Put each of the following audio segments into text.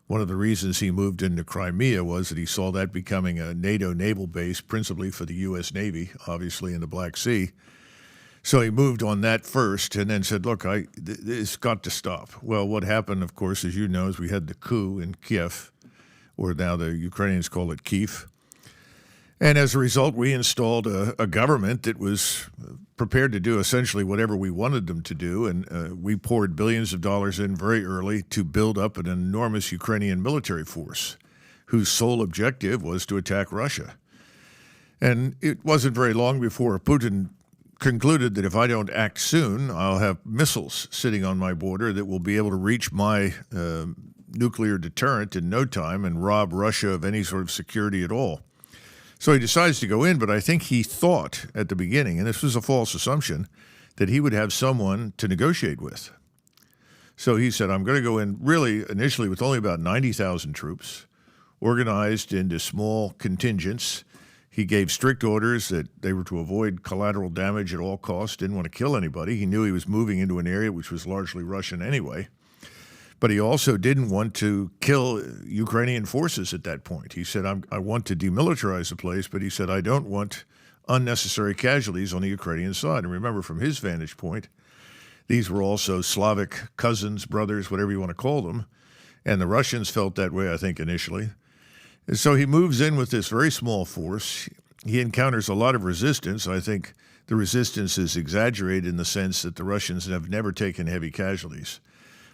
One of the reasons he moved into Crimea was that he saw that becoming a NATO naval base, principally for the U.S. Navy, obviously in the Black Sea. So he moved on that first and then said, look, this got to stop. Well, what happened, of course, as you know, is we had the coup in Kiev, or now the Ukrainians call it Kyiv. And as a result, we installed a government that was prepared to do essentially whatever we wanted them to do. And we poured billions of dollars in very early to build up an enormous Ukrainian military force whose sole objective was to attack Russia. And it wasn't very long before Putin concluded that if I don't act soon, I'll have missiles sitting on my border that will be able to reach my nuclear deterrent in no time and rob Russia of any sort of security at all. So he decides to go in, but I think he thought at the beginning, and this was a false assumption, that he would have someone to negotiate with. So he said, I'm going to go in really initially with only about 90,000 troops, organized into small contingents. He gave strict orders that they were to avoid collateral damage at all costs, didn't want to kill anybody. He knew he was moving into an area which was largely Russian anyway. But he also didn't want to kill Ukrainian forces at that point. He said, I want to demilitarize the place, but he said, I don't want unnecessary casualties on the Ukrainian side. And remember, from his vantage point, these were also Slavic cousins, brothers, whatever you want to call them. And the Russians felt that way, I think, initially. And so he moves in with this very small force. He encounters a lot of resistance. I think the resistance is exaggerated in the sense that the Russians have never taken heavy casualties.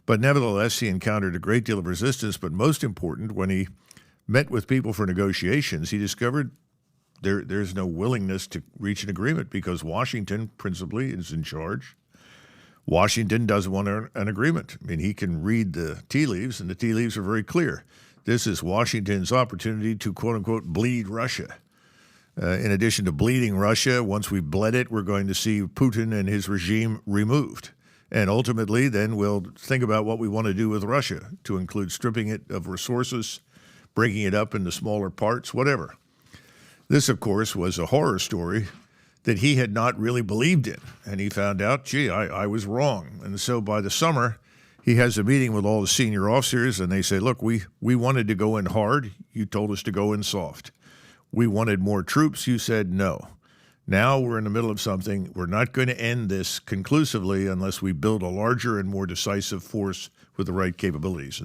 But nevertheless, he encountered a great deal of resistance. But most important, when he met with people for negotiations, he discovered there's no willingness to reach an agreement because Washington principally is in charge. Washington doesn't want an agreement. I mean, he can read the tea leaves, and the tea leaves are very clear. This is Washington's opportunity to, quote unquote, bleed Russia. In addition to bleeding Russia, once we've bled it, we're going to see Putin and his regime removed. And ultimately, then we'll think about what we want to do with Russia, to include stripping it of resources, breaking it up into smaller parts, whatever. This, of course, was a horror story that he had not really believed in. And he found out, gee, I was wrong. And so by the summer, he has a meeting with all the senior officers, and they say, look, we wanted to go in hard. You told us to go in soft. We wanted more troops. You said no. Now we're in the middle of something. We're not going to end this conclusively unless we build a larger and more decisive force with the right capabilities. And